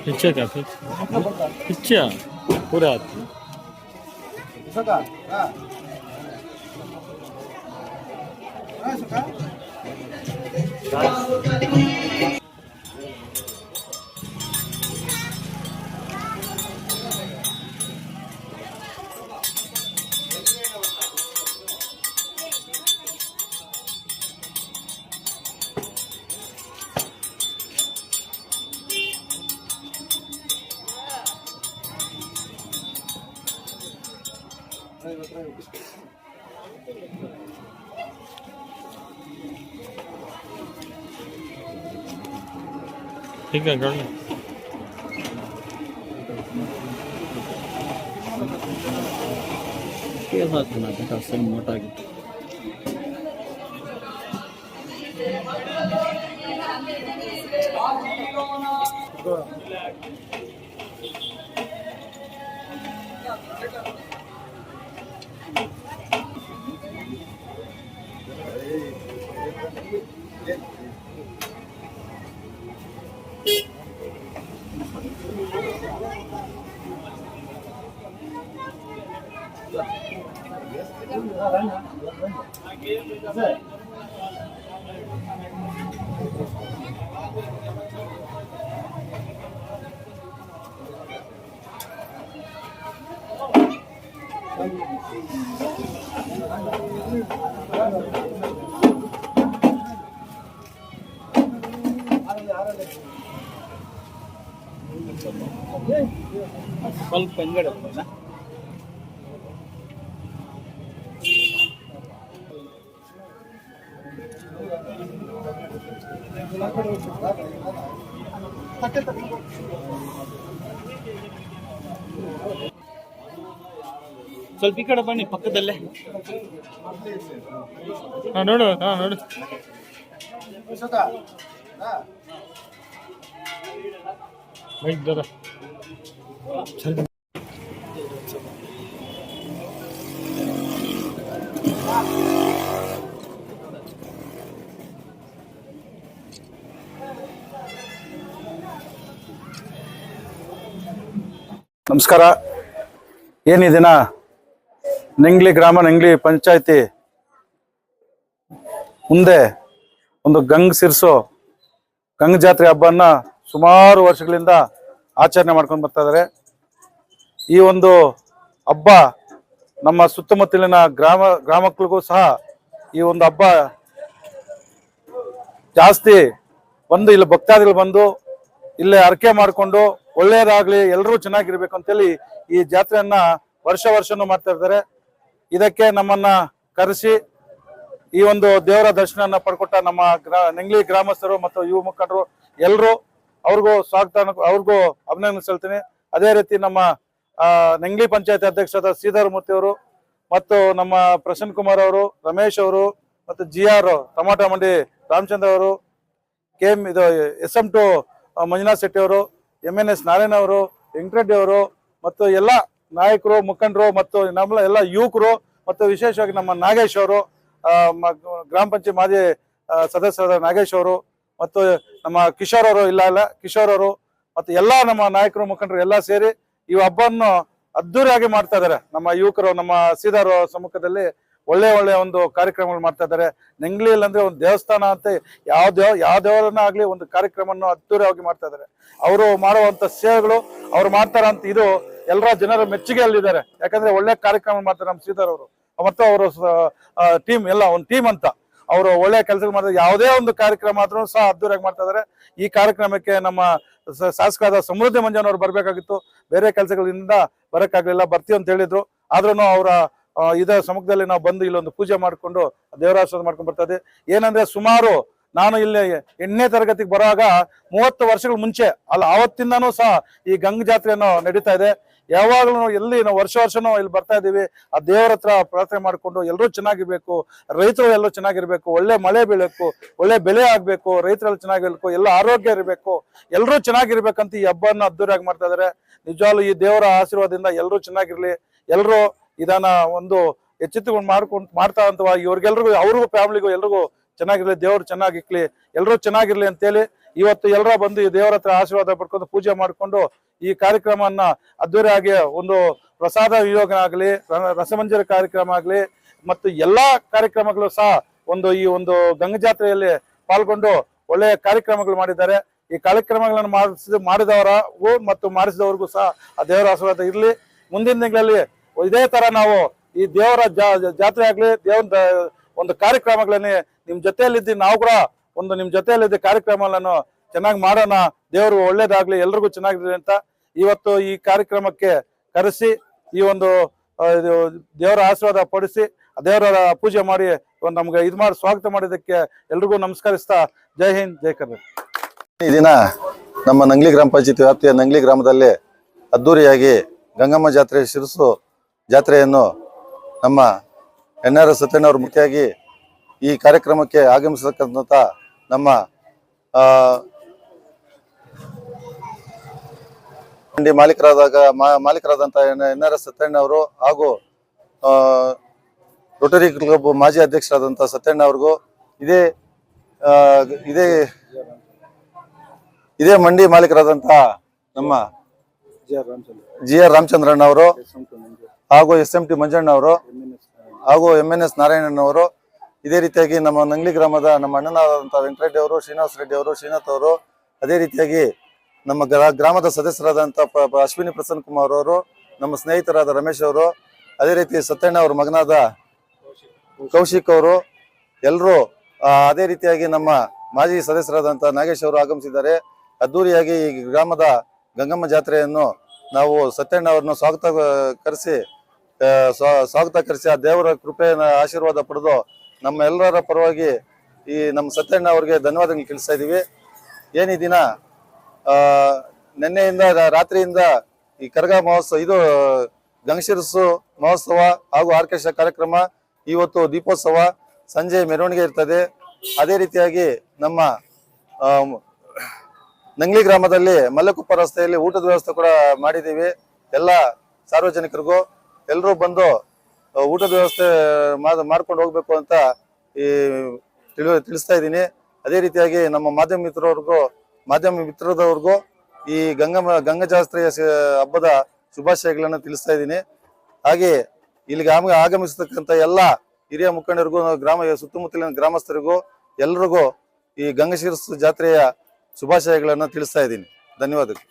पीछे क्या फिर पीछे पूरा ठीक है कर लो के साथ बना था सब मोटा की ಸ್ವಲ್ಪ ಹಿಂಗಡೆ ಸ್ವಲ್ಪ ಈ ಕಡೆ ಬನ್ನಿ ಪಕ್ಕದಲ್ಲೇ ನೋಡು ನೋಡು भाई दादा चल ನಮಸ್ಕಾರ. ಏನು ಈ ದಿನ ನೆಂಗ್ಲಿ ಗ್ರಾಮ ನೆಂಗ್ಲಿ ಪಂಚಾಯತಿ ಮುಂದೆ ಒಂದು ಗಂಗ್ ಸಿರ್ಸೋ ಗಂಗ್ ಜಾತ್ರೆ ಹಬ್ಬನ ಸುಮಾರು ವರ್ಷಗಳಿಂದ ಆಚರಣೆ ಮಾಡ್ಕೊಂಡು ಬರ್ತಾ ಇದ್ದಾರೆ. ಈ ಒಂದು ಹಬ್ಬ ನಮ್ಮ ಸುತ್ತಮುತ್ತಲಿನ ಗ್ರಾಮಕ್ಕಳಿಗೂ ಸಹ ಈ ಒಂದು ಹಬ್ಬ ಜಾಸ್ತಿ ಬಂದು ಇಲ್ಲಿ ಭಕ್ತಾದಿಗಳು ಬಂದು ಇಲ್ಲೇ ಅರಕೆ ಮಾಡಿಕೊಂಡು ಒಳ್ಳೆಯದಾಗ್ಲಿ ಎಲ್ಲರೂ ಚೆನ್ನಾಗಿರ್ಬೇಕು ಅಂತೇಳಿ ಈ ಜಾತ್ರೆಯನ್ನ ವರ್ಷನೂ ಮಾಡ್ತಾ ಇರ್ತಾರೆ. ಇದಕ್ಕೆ ನಮ್ಮನ್ನ ಕರೆಸಿ ಈ ಒಂದು ದೇವರ ದರ್ಶನ ಪಡ್ಕೊಟ್ಟ ನಮ್ಮ ನೆಂಗ್ಲಿ ಗ್ರಾಮಸ್ಥರು ಮತ್ತು ಯುವ ಮುಖಂಡರು ಎಲ್ಲರೂ ಅವ್ರಿಗೂ ಸ್ವಾಗತ, ಅವ್ರಿಗೂ ಅಭಿನಂದನೆ ಸಲ್ತೀನಿ. ಅದೇ ರೀತಿ ನಮ್ಮ ನೆಂಗ್ಲಿ ಪಂಚಾಯತ್ ಅಧ್ಯಕ್ಷರಾದ ಶ್ರೀಧರ್ ಮೂರ್ತಿ ಅವರು ಮತ್ತು ನಮ್ಮ ಪ್ರಸನ್ನ ಕುಮಾರ್ ಅವರು, ರಮೇಶ್ ಅವರು ಮತ್ತು GR ಟಮಾಟೋ ಮಂಡಿ ರಾಮಚಂದ್ರ ಅವರು, SM2 ಮಂಜುನಾಥ್ ಶೆಟ್ಟಿ ಅವರು, MNS ನಾರಾಯಣ ಅವರು, ವೆಂಕಟರೆಡ್ಡಿ ಅವರು ಮತ್ತು ಎಲ್ಲ ನಾಯಕರು, ಮುಖಂಡರು ಮತ್ತು ನಮ್ಮ ಎಲ್ಲ ಯುವಕರು ಮತ್ತು ವಿಶೇಷವಾಗಿ ನಮ್ಮ ನಾಗೇಶ್ ಅವರು, ಗ್ರಾಮ ಪಂಚಾಯತ್ ಮಾಜಿ ಸದಸ್ಯರಾದ ನಾಗೇಶ್ ಅವರು ಮತ್ತು ನಮ್ಮ ಕಿಶೋರ್ ಅವರು ಮತ್ತು ಎಲ್ಲಾ ನಮ್ಮ ನಾಯಕರು ಮುಖಂಡರು ಎಲ್ಲ ಸೇರಿ ಈ ಹಬ್ಬವನ್ನು ಅದ್ದೂರಿಯಾಗಿ ಮಾಡ್ತಾ ಇದ್ದಾರೆ. ನಮ್ಮ ಯುವಕರು ನಮ್ಮ ಶ್ರೀಧರ್ ಸಮ್ಮುಖದಲ್ಲಿ ಒಳ್ಳೆ ಒಂದು ಕಾರ್ಯಕ್ರಮಗಳು ಮಾಡ್ತಾ ಇದ್ದಾರೆ. ನೆಂಗ್ಲಿಯಲ್ಲಿ ಅಂದ್ರೆ ಒಂದು ದೇವಸ್ಥಾನ ಅಂತ ಯಾವ ದೇವರನ್ನ ಆಗ್ಲಿ ಒಂದು ಕಾರ್ಯಕ್ರಮವನ್ನು ಅದ್ದೂರಿಯಾಗಿ ಮಾಡ್ತಾ ಇದ್ದಾರೆ. ಅವರು ಮಾಡುವಂತ ಸೇವೆಗಳು, ಅವ್ರು ಮಾಡ್ತಾರಂತ ಇದು ಎಲ್ಲರ ಜನರ ಮೆಚ್ಚುಗೆಯಲ್ಲಿದ್ದಾರೆ. ಯಾಕಂದ್ರೆ ಒಳ್ಳೆ ಕಾರ್ಯಕ್ರಮ ಮಾಡ್ತಾರೆ ನಮ್ಮ ಶ್ರೀಧರ್ ಅವರು ಮತ್ತು ಅವರು ಟೀಮ್ ಎಲ್ಲ ಒಂದು ಟೀಮ್ ಅಂತ ಅವರು ಒಳ್ಳೆ ಕೆಲಸಗಳು ಮಾಡ್ತಾರೆ. ಯಾವುದೇ ಒಂದು ಕಾರ್ಯಕ್ರಮ ಆದ್ರೂ ಸಹ ಅದ್ದೂರಿಯಾಗಿ ಮಾಡ್ತಾ ಇದ್ದಾರೆ. ಈ ಕಾರ್ಯಕ್ರಮಕ್ಕೆ ನಮ್ಮ ಶಾಸಕರಾದ ಸಮೃದ್ಧಿ ಮಂಜನವರು ಬರ್ಬೇಕಾಗಿತ್ತು, ಬೇರೆ ಕೆಲಸಗಳಿಂದ ಬರಕ್ಕಾಗ್ಲಿಲ್ಲ, ಬರ್ತೀವಿ ಅಂತ ಹೇಳಿದ್ರು. ಆದ್ರೂ ಅವರ ಇದರ ಸಮ್ಮುಖದಲ್ಲಿ ನಾವು ಬಂದು ಇಲ್ಲೊಂದು ಪೂಜೆ ಮಾಡಿಕೊಂಡು ದೇವರಾಶ್ರಮ ಮಾಡ್ಕೊಂಡು ಬರ್ತಾ ಇದ್ದೀವಿ. ಏನಂದ್ರೆ ಸುಮಾರು ನಾನು ಇಲ್ಲಿ 8ನೇ ತರಗತಿಗೆ ಬರುವಾಗ 30 ವರ್ಷಗಳ ಮುಂಚೆ ಆವತ್ತಿಂದಾನೂ ಸಹ ಈ ಗಂಗ್ ಜಾತ್ರೆಯನ್ನು ನಡೀತಾ ಇದೆ. ಯಾವಾಗಲೂ ಎಲ್ಲಿ ನಾವು ವರ್ಷನೂ ಇಲ್ಲಿ ಬರ್ತಾ ಇದೀವಿ. ಆ ದೇವರ ಹತ್ರ ಪ್ರಾರ್ಥನೆ ಮಾಡಿಕೊಂಡು ಎಲ್ಲರೂ ಚೆನ್ನಾಗಿರ್ಬೇಕು, ರೈತರು ಎಲ್ಲರೂ ಚೆನ್ನಾಗಿರ್ಬೇಕು, ಒಳ್ಳೆ ಮಳೆ ಬೀಳಬೇಕು, ಒಳ್ಳೆ ಬೆಳೆ ಆಗ್ಬೇಕು, ರೈತರೆಲ್ಲ ಚೆನ್ನಾಗಿರ್ಬೇಕು, ಎಲ್ಲ ಆರೋಗ್ಯ ಇರಬೇಕು, ಎಲ್ಲರೂ ಚೆನ್ನಾಗಿರ್ಬೇಕಂತ ಈ ಹಬ್ಬನ ಅದ್ದೂರಿಯಾಗಿ ಮಾಡ್ತಾ ಇದಾರೆ. ನಿಜವಾಗ್ಲೂ ಈ ದೇವರ ಆಶೀರ್ವಾದದಿಂದ ಎಲ್ಲರೂ ಚೆನ್ನಾಗಿರ್ಲಿ, ಎಲ್ಲರೂ ಇದನ್ನ ಒಂದು ಎಚ್ಚೆತ್ತುಕೊಂಡು ಮಾಡ್ತಾ ಅಂತ ಇವ್ರಿಗೆಲ್ರಿಗೂ, ಅವ್ರಿಗೂ ಫ್ಯಾಮಿಲಿಗೂ ಎಲ್ರಿಗೂ ಚೆನ್ನಾಗಿರ್ಲಿ, ದೇವ್ರು ಚೆನ್ನಾಗಿಕ್ಲಿ, ಎಲ್ಲರೂ ಚೆನ್ನಾಗಿರ್ಲಿ ಅಂತೇಳಿ ಇವತ್ತು ಎಲ್ಲರ ಬಂದು ಈ ದೇವರ ಹತ್ರ ಆಶೀರ್ವಾದ ಪಡ್ಕೊಂಡು ಪೂಜೆ ಮಾಡಿಕೊಂಡು ಈ ಕಾರ್ಯಕ್ರಮವನ್ನ ಅದ್ದೂರಿಯಾಗಿ ಒಂದು ಪ್ರಸಾದ ವಿನಿಯೋಗ ಆಗಲಿ, ರಸಮಂಜರಿ ಕಾರ್ಯಕ್ರಮ ಆಗಲಿ ಮತ್ತು ಎಲ್ಲಾ ಕಾರ್ಯಕ್ರಮಗಳು ಸಹ ಈ ಒಂದು ಗಂಗಾ ಜಾತ್ರೆಯಲ್ಲಿ ಪಾಲ್ಗೊಂಡು ಒಳ್ಳೆಯ ಕಾರ್ಯಕ್ರಮಗಳು ಮಾಡಿದ್ದಾರೆ. ಈ ಕಾರ್ಯಕ್ರಮಗಳನ್ನು ಮಾಡಿದವರಿಗೂ ಮತ್ತು ಮಾಡಿಸಿದವರಿಗೂ ಸಹ ಆ ದೇವರ ಆಶೀರ್ವಾದ ಇರಲಿ. ಮುಂದಿನ ತಿಂಗಳಲ್ಲಿ ಇದೇ ತರ ನಾವು ಈ ದೇವರ ಜಾತ್ರೆ ಆಗ್ಲಿ, ದೇವರ ಒಂದು ಕಾರ್ಯಕ್ರಮಗಳನ್ನೇ ನಿಮ್ ಜೊತೆಯಲ್ಲಿದ್ದು ನಾವು ಕೂಡ ನಿಮ್ ಜೊತೆಯಲ್ಲಿದ್ದ ಕಾರ್ಯಕ್ರಮಗಳನ್ನು ಚೆನ್ನಾಗಿ ಮಾಡೋಣ. ದೇವರು ಒಳ್ಳೇದಾಗ್ಲಿ, ಎಲ್ರಿಗೂ ಚೆನ್ನಾಗಿರ್ಲಿ ಅಂತ ಇವತ್ತು ಈ ಕಾರ್ಯಕ್ರಮಕ್ಕೆ ಕರೆಸಿ ಈ ಒಂದು ದೇವರ ಆಶೀರ್ವಾದ ಪಡಿಸಿ ದೇವರ ಪೂಜೆ ಮಾಡಿ ನಮ್ಗೆ ಮಾಡಿ ಸ್ವಾಗತ ಮಾಡಿದ್ದಕ್ಕೆ ಎಲ್ರಿಗೂ ನಮಸ್ಕರಿಸ್ತಾ ಜೈ ಹಿಂದ್, ಜೈ ಕರ್ನಾಟಕ. ಈ ದಿನ ನಮ್ಮ ನಂಗ್ಲಿ ಗ್ರಾಮ ಪಂಚಾಯತಿ ವ್ಯಾಪ್ತಿಯ ನಂಗ್ಲಿ ಗ್ರಾಮದಲ್ಲಿ ಅದ್ದೂರಿಯಾಗಿ ಗಂಗಮ್ಮ ಜಾತ್ರೆ ಶಿರಸು ಜಾತ್ರೆಯನ್ನು ನಮ್ಮ NRS ಸತ್ಯಣ್ಣವರು ಮುಖ್ಯವಾಗಿ ಈ ಕಾರ್ಯಕ್ರಮಕ್ಕೆ ಆಗಮಿಸತಕ್ಕಂಥ ನಮ್ಮ ಮಂಡಿ ಮಾಲೀಕರಾದಂಥ NRS ಸತ್ಯಣ್ಣವರು ಹಾಗೂ ರೋಟರಿ ಕ್ಲಬ್ ಮಾಜಿ ಅಧ್ಯಕ್ಷರಾದಂಥ ಸತ್ಯಣ್ಣ ಅವ್ರಿಗೂ ಇದೇ ಮಂಡಿ ಮಾಲೀಕರಾದಂಥ ನಮ್ಮ GR ರಾಮಚಂದ್ರಣ್ಣ ಅವರು ಹಾಗೂ SMT ಮಂಜಣ್ಣ ಅವರು ಹಾಗೂ MNS ನಾರಾಯಣನವರು, ಇದೇ ರೀತಿಯಾಗಿ ನಮ್ಮ ನಂಗ್ಲಿ ಗ್ರಾಮದ ನಮ್ಮ ಅಣ್ಣನಾದಂಥ ವೆಂಕಟರೆಡ್ಡಿ ಅವರು, ಶ್ರೀನಿವಾಸ ರೆಡ್ಡಿ ಅವರು, ಶ್ರೀನಾಥ್ ಅವರು, ಅದೇ ರೀತಿಯಾಗಿ ನಮ್ಮ ಗ್ರಾಮದ ಸದಸ್ಯರಾದಂಥ ಅಶ್ವಿನಿ ಪ್ರಸನ್ನ ಕುಮಾರ್ ಅವರು, ನಮ್ಮ ಸ್ನೇಹಿತರಾದ ರಮೇಶ್ ಅವರು, ಅದೇ ರೀತಿ ಸತ್ಯಣ್ಣ ಅವ್ರ ಮಗನಾದ ಕೌಶಿಕ್ ಅವರು ಎಲ್ಲರೂ, ಅದೇ ರೀತಿಯಾಗಿ ನಮ್ಮ ಮಾಜಿ ಸದಸ್ಯರಾದಂಥ ನಾಗೇಶ್ ಅವರು ಆಗಮಿಸಿದ್ದಾರೆ. ಅದ್ದೂರಿಯಾಗಿ ಈ ಗ್ರಾಮದ ಗಂಗಮ್ಮ ಜಾತ್ರೆಯನ್ನು ನಾವು ಸತ್ಯಣ್ಣ ಅವ್ರನ್ನ ಸ್ವಾಗತ ಕರೆಸಿ ಆ ದೇವರ ಕೃಪೆಯ ಆಶೀರ್ವಾದ ಪಡೆದು ನಮ್ಮ ಎಲ್ಲರ ಪರವಾಗಿ ಈ ನಮ್ಮ ಸತ್ಯಣ್ಣ ಅವ್ರಿಗೆ ಧನ್ಯವಾದಗಳು ತಿಳಿಸ್ತಾ ಇದೀವಿ. ಈ ದಿನ ನಿನ್ನೆಯಿಂದ ರಾತ್ರಿಯಿಂದ ಈ ಕರಗ ಮಹೋತ್ಸವ, ಇದು ಗಂಗಶಿರಸು ಮಹೋತ್ಸವ ಹಾಗೂ ಆರ್ಕೆಸ್ಟ್ರಾ ಕಾರ್ಯಕ್ರಮ, ಇವತ್ತು ದೀಪೋತ್ಸವ, ಸಂಜೆ ಮೆರವಣಿಗೆ ಇರ್ತದೆ. ಅದೇ ರೀತಿಯಾಗಿ ನಮ್ಮ ನಂಗ್ಲಿ ಗ್ರಾಮದಲ್ಲಿ ಮಲ್ಲಕುಪ್ಪ ರಸ್ತೆಯಲ್ಲಿ ಊಟದ ವ್ಯವಸ್ಥೆ ಕೂಡ ಮಾಡಿದ್ದೀವಿ. ಎಲ್ಲ ಸಾರ್ವಜನಿಕರಿಗೂ ಎಲ್ಲರೂ ಬಂದು ಊಟದ ವ್ಯವಸ್ಥೆ ಮಾಡ್ಕೊಂಡು ಹೋಗ್ಬೇಕು ಅಂತ ತಿಳಿಸ್ತಾ ಇದ್ದೀನಿ. ಅದೇ ರೀತಿಯಾಗಿ ನಮ್ಮ ಮಾಧ್ಯಮ ಮಿತ್ರದವ್ರಿಗೂ ಈ ಗಂಗಾ ಜಾತ್ರೆಯ ಹಬ್ಬದ ಶುಭಾಶಯಗಳನ್ನು ತಿಳಿಸ್ತಾ ಇದ್ದೀನಿ. ಹಾಗೆ ಇಲ್ಲಿಗೆ ಆಗಮಿಸತಕ್ಕಂಥ ಎಲ್ಲ ಹಿರಿಯ ಮುಖಂಡರಿಗೂ, ಸುತ್ತಮುತ್ತಲಿನ ಗ್ರಾಮಸ್ಥರಿಗೂ ಎಲ್ರಿಗೂ ಈ ಗಂಗಾ ಶಿರಸು ಜಾತ್ರೆಯ ಶುಭಾಶಯಗಳನ್ನು ತಿಳಿಸ್ತಾ ಇದ್ದೀನಿ. ಧನ್ಯವಾದಗಳು.